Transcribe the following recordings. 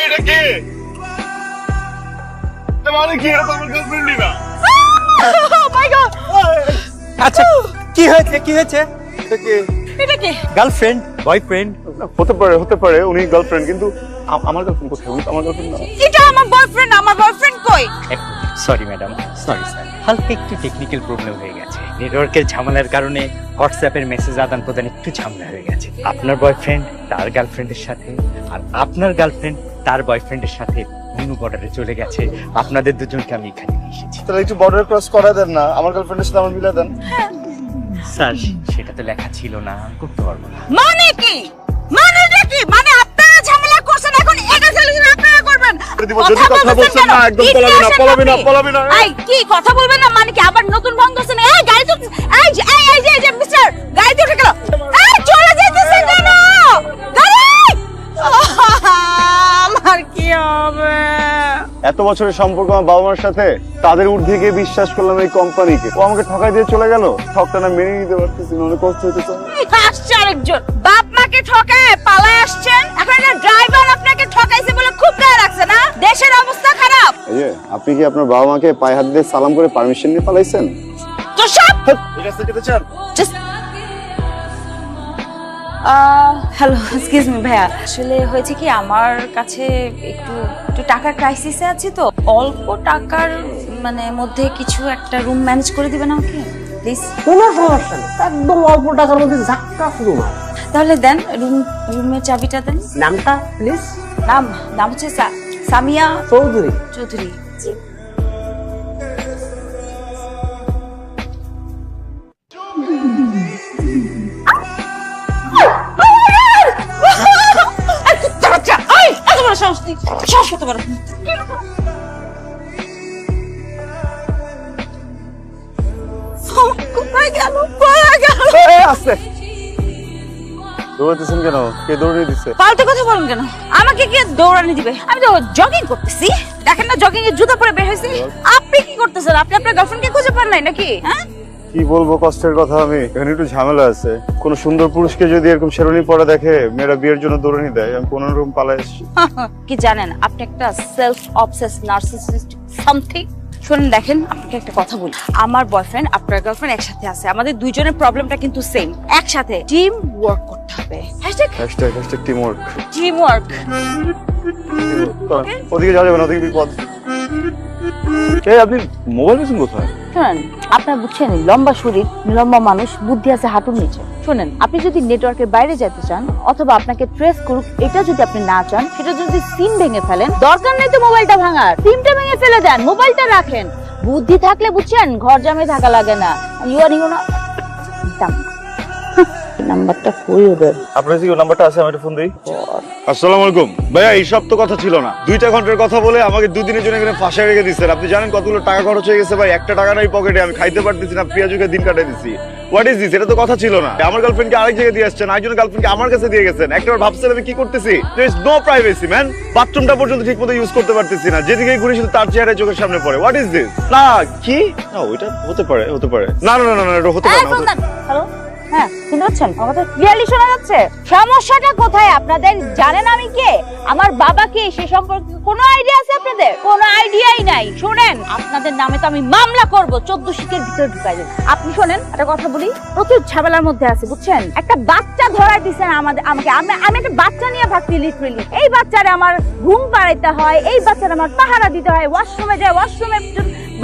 এটা কে? মানে কি এটা তো আমার গার্লফ্রেন্ডই না। Oh my God! আচ্ছা কি হয়েছে এটা কি? Girlfriend boyfriend? হতে পারে উনি গার্লফ্রেন্ড, কিন্তু আমার গার্লফ্রেন্ড কোথায়? উনি তো আমার গার্লফ্রেন্ড না। এটা আমার বয়ফ্রেন্ড কই? সরি ম্যাডাম, সরি স্যার, হালকা একটু টেকনিক্যাল প্রবলেম হয়ে গেছে। নেটওয়ার্কের ঝামেলার কারণে হোয়াটসঅ্যাপের মেসেজ আদান প্রদান একটু ঝামেলা হয়ে গেছে। আপনার বয়ফ্রেন্ড তার গার্লফ্রেন্ডের সাথে আর আপনার গার্লফ্রেন্ড তার বয়ফ্রেন্ডের সাথে নিউ বর্ডারে চলে গেছে। আপনাদের দুজনকে আমি এখানে নিয়ে এসেছি। তাহলে একটু বর্ডার ক্রস করা দেন না, আমার গার্লফ্রেন্ডের সাথে আমার মিলা দেন। স্যার সেটা তো লেখা ছিল না, করতে পারবো না। মানে কি? মানেটা কি? মানে আপনারা ঝামেলা করছেন, এখন এটা সলিউশন আপনারা করবেন। যদি কথা বলছেন না, একদম পলাবি না। এই কি কথা বলবেন না? মানে কি আবার নতুন ভঙ্গ হচ্ছে না? এই গাড়ি তো এই যে মিস্টার গাড়ি তো উঠে গেল। এই চলে যাইতেছে কেন গাড়ি? আমার কি হবে? এত বছরের সম্পর্ক আমার বাবা মার সাথে, তাদের ঊর্ধ্বে গিয়ে বিশ্বাস করলাম এই কোম্পানিকে। ও আমাকে ঠকাই দিয়ে চলে গেল। ঠকটা না মেনে নিতে পারতেছি না, অনেক কষ্ট হইতেছে। আসছে আরেকজন। বাপ মাকে ঠকায় পালায় আসছেন, এখন একটা ড্রাইভার আপনাকে ঠকাইছে বলে খুব গায়ে রাখছে না? দেশের অবস্থা খারাপ। এই যে আপনি কি আপনার বাবা মাকে পায়ে হাত দিয়ে সালাম করে পারমিশন নিয়ে পালাইছেন? তো সব এই রাস্তা যেতে চান? জাস্ট হ্যালো, এক্সকিউজ মি ভাইয়া, আসলে হয়েছে কি আমার কাছে একটু টাকার ক্রাইসিসে আছি, তো অল্প টাকার মানে মধ্যে কিছু একটা রুম ম্যানেজ করে দিবেন আমাকে প্লিজ? কোনো সমস্যা নেই, একদম অল্প টাকার মধ্যে ঝাক্কাস রুম। তাহলে দেন রুমের চাবিটা দেন। নামটা প্লিজ? নাম হচ্ছে সামিয়া চৌধুরী। চৌধুরী। জি। আস্তে দৌড়াতেছেন কেন? কে দৌড়িয়ে দিচ্ছে? ফালতু কথা বলেন কেন? আমাকে কে দৌড়ানি দিবে? আমি তো জগিং করতেছি। দেখেন না জগিং এর জুতা পরে বের হয়েছি। আপনি কি করতেছেন? আপনি আপনার গার্লফ্রেন্ডকে খুঁজে পান নাই নাকি? হ্যাঁ কি বলবো কষ্টের কথা, আমি এখানে একটু ঝামেলা আছে। কোন সুন্দর পুরুষকে যদি এরকম শেরওয়ানি পরা দেখে, মেয়েরা বিয়ের জন্য দৌড়ানি দেয়। আমি কোন রকম পালায় এসেছি। কি জানেন আপনি একটা সেলফ অবসেসড নার্সিসিস্ট সামথিং। শুনুন দেখেন, আপনাকে একটা কথা বলি। আমার বয়ফ্রেন্ড আপনার গার্লফ্রেন্ড একসাথে আছে, আমাদের দুইজনের প্রবলেমটা কিন্তু সেম। একসাথে টিম ওয়ার্ক করতে হবে। Hashtag team work. Team work. ওদিকে যাওয়া যাবে না, ওদিকে বিপদ। এই আপনি মোবাইল পেয়েছেন কোথায়? শুনেন, আপনার বুঝছেন লম্বা শরীর, লম্বা মানুষ, বুদ্ধি আছে হাঁটুর নিচে। শুনেন, আপনি যদি নেটওয়ার্কের বাইরে যেতে চান অথবা আপনাকে ট্রেস করুক এটা যদি আপনি না চান, সেটা যদি সিম ভেঙে ফেলেন, দরকার নেই তো মোবাইলটা ভাঙার, সিমটা ভেঙে ফেলে দেন, মোবাইলটা রাখেন। বুদ্ধি থাকলে বুঝছেন ঘর জামে থাকা লাগে না। নাম্বারটা কই ওদের? আপনার কি নাম্বারটা আছে? আমি একটা ফোন দেই। আসসালামু আলাইকুম ভাইয়া, এই সব তো কথা ছিল না। 2টা ঘন্টার কথা বলে আমাকে 2 দিনের জন্য এখানে ফাঁসায় রেখে দিচ্ছেন। আপনি জানেন কতগুলো টাকা খরচ হয়ে গেছে ভাই? 1 টাকা নাই পকেটে, আমি খাইতে পারতেছি না, পেঁয়াজুকে দিন কাটাই দিচ্ছি। What is this? এটা তো কথা ছিল না। আমার গার্লফ্রেন্ডকে আরেক জায়গায় দিয়ে আসছেন, আরেকজন গার্লফ্রেন্ডকে আমার কাছে দিয়ে গেছেন। একটাবার ভাবছেন আমি কি করতেছি? There is no privacy man. বাথরুমটা পর্যন্ত ঠিকমতো ইউজ করতে পারতেছি না, যেদিকে ঘুরে শুধু তার চেহারা চোখের সামনে পড়ে। What is this? না কি না, ওইটা হতে পারে না না না না, এটা হতে পারে না। হ্যালো, হ্যাঁ শুনতে পাচ্ছেন? আমার কথা ক্লিয়ারলি শোনা যাচ্ছে? সমস্যাটা কোথায় আপনাদের? জানেন আমি কে? আমার বাবা কে? সে সম্পর্কে কোনো আইডিয়া আছে আপনাদের? কোনো আইডিয়াই নাই। শুনেন, আপনাদের নামে তো আমি মামলা করব, 14 শিকের ভিতরে ঢুকাই দেব। আপনি শুনেন, একটা কথা বলি, প্রচুর ঝামেলার মধ্যে আছে বুঝছেন। একটা বাচ্চা ধরাই দিচ্ছেন আমাকে। আমি একটা বাচ্চা নিয়ে ভাবছি লিটারেলি। এই বাচ্চারে আমার ঘুম পাড়াইতে হয়, এই বাচ্চার আমার পাহারা দিতে হয়, ওয়াশরুমে যায়, ওয়াশরুমে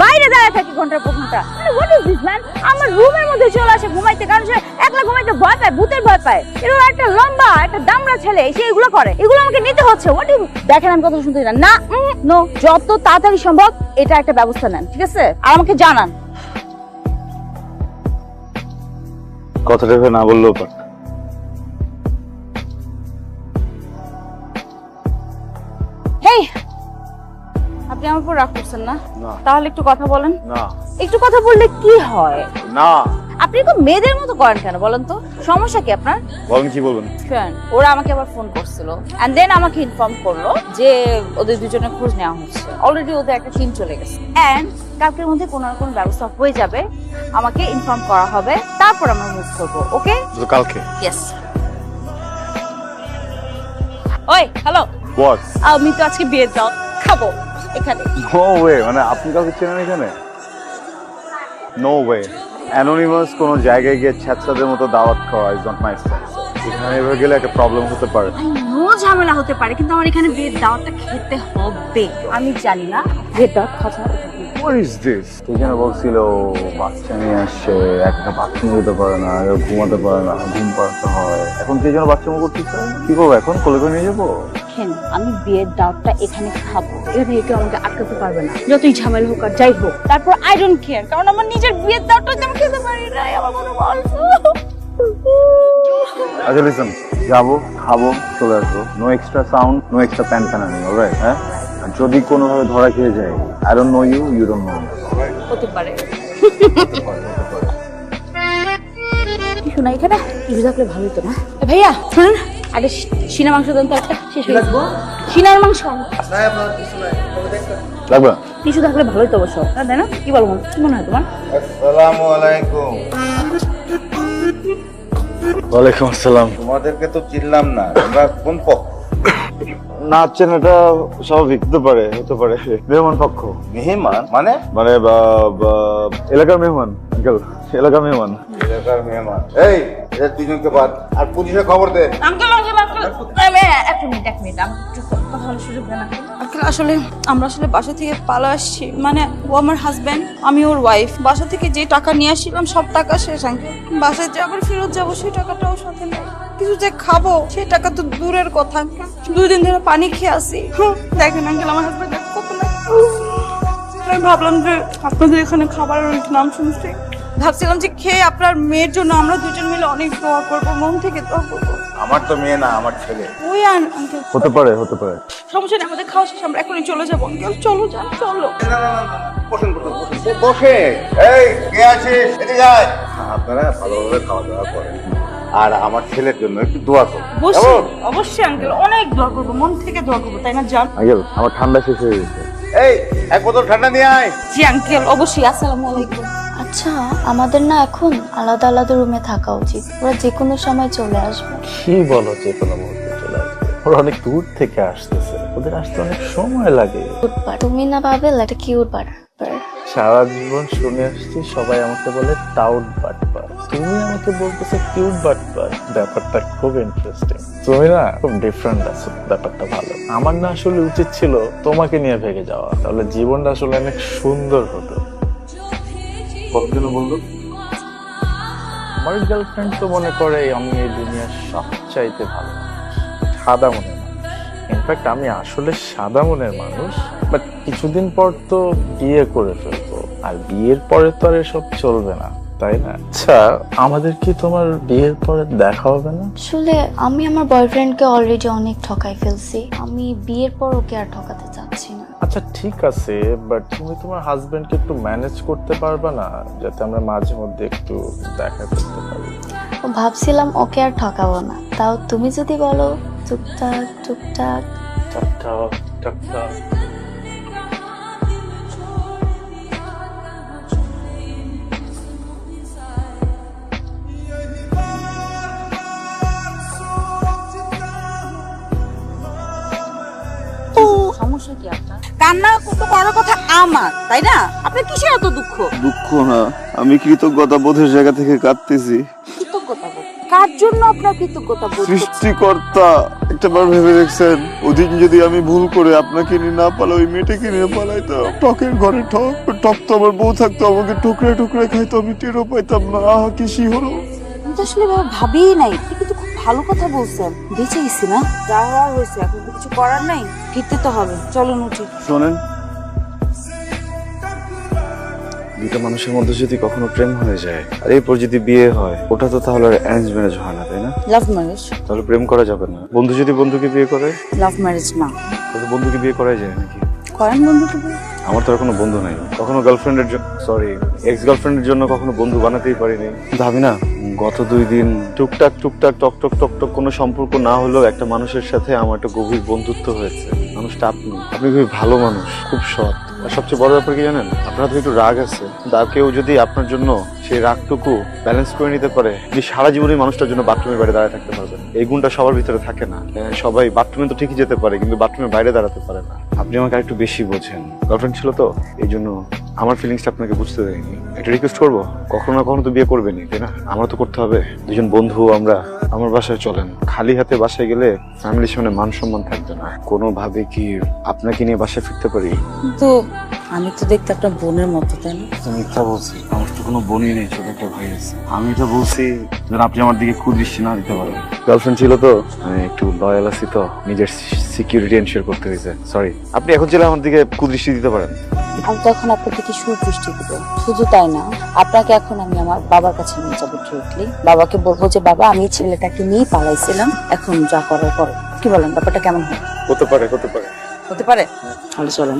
বাইরে দাঁড়িয়ে থাকি ঘন্টার পর ঘন্টা। What is this man? আমার রুমের মধ্যে চলে আসে ঘুমাইতে, কারণ সে একলা ঘুমাইতে ভয় পায়, ভূতের ভয় পায়। এরকম একটা লম্বা একটা দামড়া ছেলে সে এগুলো করে, এগুলো আমাকে নিতে হচ্ছে। What is? দেখেন আমি কথা শুনতে না, নো, যত তাড়াতাড়ি সম্ভব এটা একটা ব্যবস্থা নেন, ঠিক আছে? আর আমাকে জানান। কথাটা না বললেও পারে। হেই, আপনি আমার উপর রাগ করছেন না? তাহলে একটু কথা বলেন না। একটু কথা বললে কি হয়? না। আপনি তো মেয়েদের মতো করেন কেন বলেন তো? সমস্যা কি আপনার? বলেন কি বলবেন? শুনেন, ওরা আমাকে আবার ফোন করছিল এন্ড দেন আমাকে ইনফর্ম করলো যে ওদের দুজনের খোঁজ নেওয়া হচ্ছে। অলরেডি ওদের একটা টিম চলে গেছে এন্ড কালকের মধ্যে কোনো না কোনো ব্যবস্থা হয়ে যাবে, আমাকে ইনফর্ম করা হবে, তারপর আমরা মুভ করবো। ওকে? কালকে? ইয়েস। ওই হ্যালো, হোয়াট? আমি তো আজকে বিয়ের দাওয়াত খাবো এখানে। নো ওয়ে, মানে আপনি কাউকে চেনেন এখানে? নো ওয়ে, অ্যানোনিমাস কোনো জায়গায় গিয়ে ছ্যাঁচড়াদের মতো দাওয়াত খাওয়া ইজ নট মাই স্টাইল। এখানে এভাবে গেলে একটা প্রবলেম হতে পারে। নো ঝামেলা হতে পারে, কিন্তু আমার এখানে বিয়ের দাওয়াতটা খেতে হবে। আমি জানি না বিয়ের দাওয়াত খাওয়া। What is this? কে যেন বলছিল বাচ্চা নিয়ে আসছে, একটা বাথরুম যেতে পারে না, কেউ ঘুমাতে পারে না, ঘুম পাড়তে হয়। এখন কে যেন বাচ্চা মুখ করতেছে, কি করবো এখন? কোলে করে নিয়ে যাবো? দেখেন, আমি বিয়ের দাওয়াতটা এখানে খাবো, এখানে কেউ আমাকে আটকাতে পারবে না, যতই ঝামেলা হোক আর যাই হোক। তারপর আই ডোন্ট কেয়ার, কারণ আমার নিজের বিয়ের দাওয়াতটা আমি খেতে পারি না। আমার কোনো গল্প। আচ্ছা লিসেন, যাবো, খাবো, চলে আসবো। No extra sound, no extra প্যান প্যানানি, অলরাইট? হ্যাঁ, আর যদি কোনোভাবে ধরা খেয়ে যায়, I don't know you, you don't know me. হতে পারে। শোনা, এখানে কিছু থাকলে ভালোই তো না। ভাইয়া শুনুন, আগে সিনা মাংস দেন তো একটা, শেষ হয়ে যাবো। সিনার মাংস লাগবে? কিছু থাকলে ভালোই তো অবশ্য, তাই না? কি বলবো, কি মনে হয় তোমার? আসসালামু আলাইকুম। ওয়ালাইকুম আসসালাম। তোমাদেরকে তো চিনলাম না, তোমরা কোন পক্ষ? নাচছেন, এটা স্বাভাবিক, হতে পারে, হতে পারে। মেহমান পক্ষ, মেহমান মানে? মানে এলাকার মেহমান, আঙ্কেল, এলাকার মেহমান। এলাকার মেহমান। এই এদের দুজনকে বাদ, আর পুলিশে খবর দে। আঙ্কেল আঙ্কেল আঙ্কেল, এক মিনিট আমি একটু কথা বলার সুযোগ দেন আঙ্কেল। আঙ্কেল, আসলে আমরা বাসা থেকে পালা আসছি, মানে ও আমার হাজবেন্ড, আমি ওর ওয়াইফ। বাসা থেকে যে টাকা নিয়ে আসছিলাম সব টাকা শেষ আঙ্কেল। বাসায় যে আবার ফেরত যাবো সেই টাকাটাও সাথে নেই। কিছু যে খাবো সেই টাকা তো দূরের কথা আঙ্কেল। 2 দিন ধরে পানি খেয়ে আসি। দেখেন আঙ্কেল, আমার হাজবেন্ড কত না। আমি ভাবলাম যে আপনাদের এখানে খাবারের নাম শুনছি, ভাবছিলাম যে খেয়ে আপনার মেয়ের জন্য আমরা দুজন মিলে অনেক দোয়া করবো, মন থেকে দোয়া করবো। আমার তো মেয়ে না, আমার ছেলে। ওই আঙ্কেল, হতে পারে, হতে পারে। সমস্যা নেই, আমাদের খাওয়া শেষ, আমরা এখনই চলে যাবো আঙ্কেল। চলো যান, চলো। বসেন বসেন বসেন বসে। এই কে আছিস? এদিকে আয়। আপনারা ভালোভাবে খাওয়া দাওয়া করেন, আর আমার ছেলের জন্য একটু দোয়া করুন। অবশ্যই অবশ্যই আঙ্কেল, অনেক দোয়া করবো, মন থেকে দোয়া করবো, তাই না? যান। আঙ্কেল, আমার ঠান্ডা শেষ হয়ে গেছে। এই এক বোতল ঠান্ডা নিয়ে আয়। জি আঙ্কেল, অবশ্যই। আসসালামু আলাইকুম। আচ্ছা, আমাদের না এখন আলাদা আলাদা রুমে থাকা উচিত। ওরা যে কোনো সময় চলে আসবে। কি বলো, যে কোনো মুহূর্তে চলে আসবে? ওরা অনেক দূর থেকে আসতেছে, ওদের আসতে অনেক সময় লাগে। উঠবার তুমি না পাবে একটা কিউট বাড়া। সারা জীবন শুনে আসছি সবাই আমাকে বলে টাউট বাটপার, তুমি আমাকে বলতেছো কিউট বাটপার। ব্যাপারটা খুব ইন্টারেস্টিং। তুমি না খুব ডিফারেন্ট আছো, ব্যাপারটা ভালো। আমার না আসলে উচিত ছিল তোমাকে নিয়ে ভেগে যাওয়া, তাহলে জীবনটা আসলে অনেক সুন্দর হতো। কতদিন বললো? আমার গার্লফ্রেন্ড তো মনে করে আমি এই দুনিয়ার সবচাইতে ভালো সাদা মনের মানুষ। ইনফ্যাক্ট আমি আসলে সাদা মনের মানুষ, বাট কিছুদিন পর তো বিয়ে করে ফেলবো, আর বিয়ের পরে তো আর এসব চলবে না, তাই না? আচ্ছা, আমাদের কি তোমার বিয়ের পরে দেখা হবে না? আসলে আমি আমার বয়ফ্রেন্ডকে অলরেডি অনেক ঠকাই ফেলছি। আমি বিয়ের পর ওকে আর ঠকাতে চাচ্ছি না। আচ্ছা ঠিক আছে, বাট তুমি তোমার হাজবেন্ডকে একটু ম্যানেজ করতে পারবে না, যাতে আমরা মাঝে মধ্যে একটু দেখা করতে পারি? ভাবছিলাম ওকে আর ঠকাবো না, তাও তুমি যদি বলো টুকটাক টুকটাক। টকটক টকটক। সমস্যা কি আপনার? কান্না তো করার কথা আমার, তাই না? আপনার কিসের এত দুঃখ? দুঃখ না, আমি কৃতজ্ঞতা বোধের জায়গা থেকে কাঁদতেছি। কৃতজ্ঞতা বোধ কার জন্য? আপনার কৃতজ্ঞতা বোধ? সৃষ্টিকর্তা, একটাবার ভেবে দেখছেন ওদিন যদি আমি ভুল করে আপনাকে নিয়ে না পালাই, ওই মেয়েটাকে নিয়ে পালাইতাম, টকের ঘরে ঠক টক তো আমার বউ থাকতো, আমাকে টুকরে টুকরে খাইতো, আমি টেরও পাইতাম না। আহা কি শিহরণ। আমি তো আসলে ভাবিই নাই। আপনি কিন্তু খুব ভালো কথা বলছেন। বেঁচে গেছি না, যা হওয়ার হয়েছে, এখন তো কিছু করার নাই, ফিরতে তো হবে। চলুন উঠি। শোনেন, দুটো মানুষের মধ্যে যদি কখনো প্রেম হয়ে যায় আর এরপর যদি বিয়ে হয়, ওটা তো তাহলে অ্যারেঞ্জ ম্যারেজ হয় না, তাই না? Love marriage. তাহলে প্রেম করা যাবে না। বন্ধু যদি বন্ধুকে বিয়ে করে, লাভ ম্যারেজ না। তাহলে বন্ধুকে বিয়ে করাই যায় নাকি? করেন বন্ধুকে বিয়ে? আমার তো আর কোনো বন্ধু নাই, কখনো গার্লফ্রেন্ডের জন্য, সরি এক্স গার্লফ্রেন্ডের জন্য কখনো বন্ধু বানাতেই পারিনি। ভাবি না, গত 2 দিন টুকটাক টুকটাক টকটক টকটক কোনো সম্পর্ক না হলেও একটা মানুষের সাথে আমার একটা গভীর বন্ধুত্ব হয়েছে। মানুষটা আপনি খুবই ভালো মানুষ, খুব সৎ। আর সবচেয়ে বড় ব্যাপার কি জানেন, আপনার তো একটু রাগ আছে, কেউ যদি আপনার জন্য সেই রাগটুকু ব্যালেন্স করে নিতে পারে, যে সারা জীবনে মানুষটার জন্য বাথরুমের বাইরে দাঁড়ায় থাকতে পারবেন। এই গুণটা সবার ভিতরে থাকে না। সবাই বাথরুমে তো ঠিকই যেতে পারে, কিন্তু বাথরুমের বাইরে দাঁড়াতে পারে না। আপনি আমাকে একটু বেশি বোঝেন। গার্লফ্রেন্ড ছিল তো, এই জন্য আমার ফিলিংসটা আপনাকে বুঝতে দেয়নি। একটা রিকোয়েস্ট করবো, কখনো না কখনো তো বিয়ে করবেনি, তাই না? আমার তো করতে হবে। দুজন বন্ধু আমরা, আমার বাসায় চলেন। খালি হাতে বাসায় গেলে ফ্যামিলির সামনে মান সম্মান থাকবে না। কোনোভাবে কি আপনাকে নিয়ে বাসায় ফিরতে পারি? কিন্তু আমি তো দেখতে আপনার বোনের মতো, তাই না? আমি মিথ্যা বলছি, আমার তো কোনো বোনই নেই, ছোট একটা ভাই আছে। আমি এটা বলছি যেন আপনি আমার দিকে কুদৃষ্টি না দিতে পারেন। গার্লফ্রেন্ড ছিল তো, আমি একটু লয়াল আছি তো, নিজের সিকিউরিটি এনশিওর করতে হয়েছে। সরি, আপনি এখন চাইলে আমার দিকে কুদৃষ্টি দিতে পারেন। আমি তো এখন আপনার দিকে সুদৃষ্টি দিব। শুধু তাই না, আপনাকে এখন আমি আমার বাবার কাছে নিয়ে যাবো ডিরেক্টলি। বাবাকে বলবো যে বাবা, আমি এই ছেলেটাকে নিয়ে পালাইছিলাম, এখন যা করার করো। কি বলেন, ব্যাপারটা কেমন হয়? হতে পারে, হতে পারে। হতে পারে? তাহলে চলেন।